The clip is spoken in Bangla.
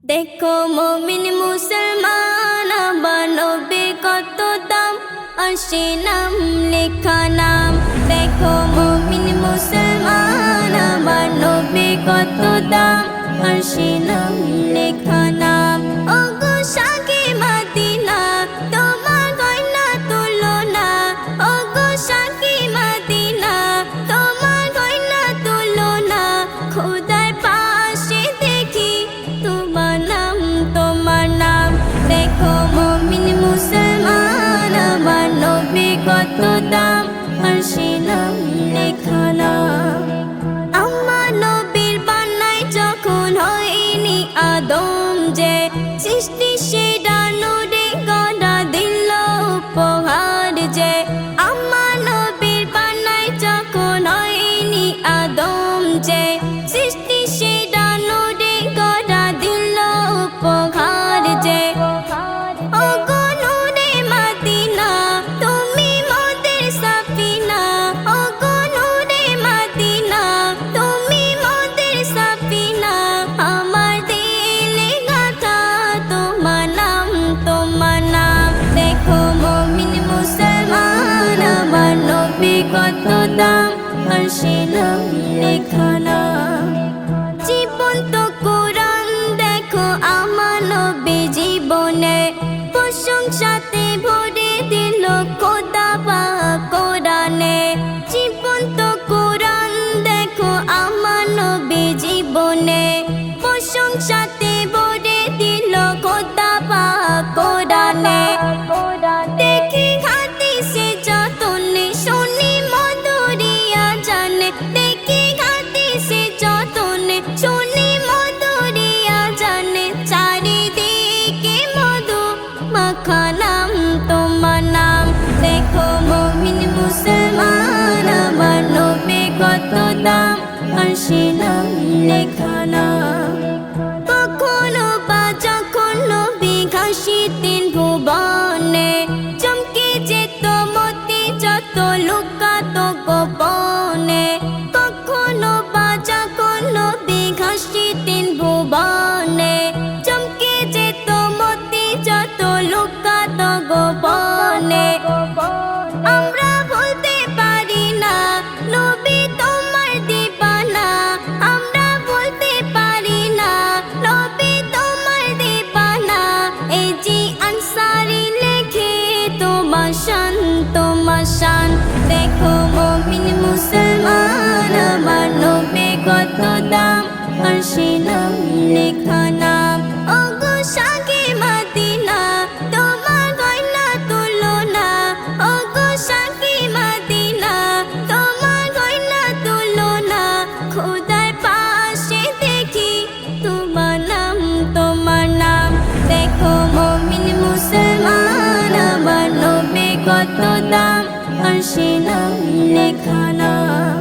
देखो मोमिन मुसलमान बनोबे कत दाम आशे नाम लेखा नाम। देखो मोमिन मुसलमान बनोबे कत दाम आशे नाम लेखा नाम। ओगो शाके मदीना तोमार गयना तुलना। ओगो शाके मदीना तोमार गयना तुलना। खुदार पाशे देखी তোমার নাম। দেখো মুমিন মুসলমান আমার নবী কত দাম আর সে নাম লেখা নাম। আমার নবীর বান্নায় যখন হয়নি আদম যে সৃষ্টি সেরা নূরে গড়া দিল উপহার যে। আমার নবীর বান্নায় যখন হয়নি আদম যে সৃষ্টি সেরা নূরে গড়া দিল উপহার যে। ওগো নূরে মদিনা তুমি মোদের সাফিনা। ওগো নূরে মদিনা তুমি মোদের সাফিনা। আমার দিলে গাথা তোমার নাম। দেখো মুমিন মুসলমান আমার নবী কত দাম আর সে নাম লেখা নাম। জীবন্ত কোরআন দেখো আমার নবী জীবনে প্রশংসাতে ভরে দিল খোদা পাক কোরআনে। জীবন্ত কোরআন দেখো আমার নবী জীবনে প্রশংসাতে ভরে দিল খোদা পাক কোরআনে। দেখি হাদিসে যতনে শুনি মধুরিয়া জানে। দেখি হাদিসে যতনে শুনি মধুরিয়া জানে। চারিদিকে মধু মাখা নাম তোমার নাম। দেখো মুমিন মুসলমান আমার নবী কত দাম আর সে নাম লেখা নাম। কখনো বা যখন নবী ঘাসিতেন ভুবনে চমকে যেত মতি যত লুকাত গোপনে। কখনো বা যখন নবী ঘাসিতেন ভুবনে চমকে যেত মতি যত লুকাত গোপনে। আমরা বলতে পারি না নবী তোমার দিবানা। আমরা বলতে পারি না নবী তোমার দিবানা। এই যে আনসারি লেখে তোমার শান। দেখো মুমিন মুসলমান আমার নবী কত দাম আর সে নাম লেখা নাম। ওগো শাকে মদিনা তোমার গয়না তুলনা। ওগো শাকে মদিনা তোমার গয়না তুলনা। খোদার পাশে দেখি তোমার নাম। দেখো মুমিন মুসলমান আমার নবী কত দাম আর সে নাম লেখা নাম।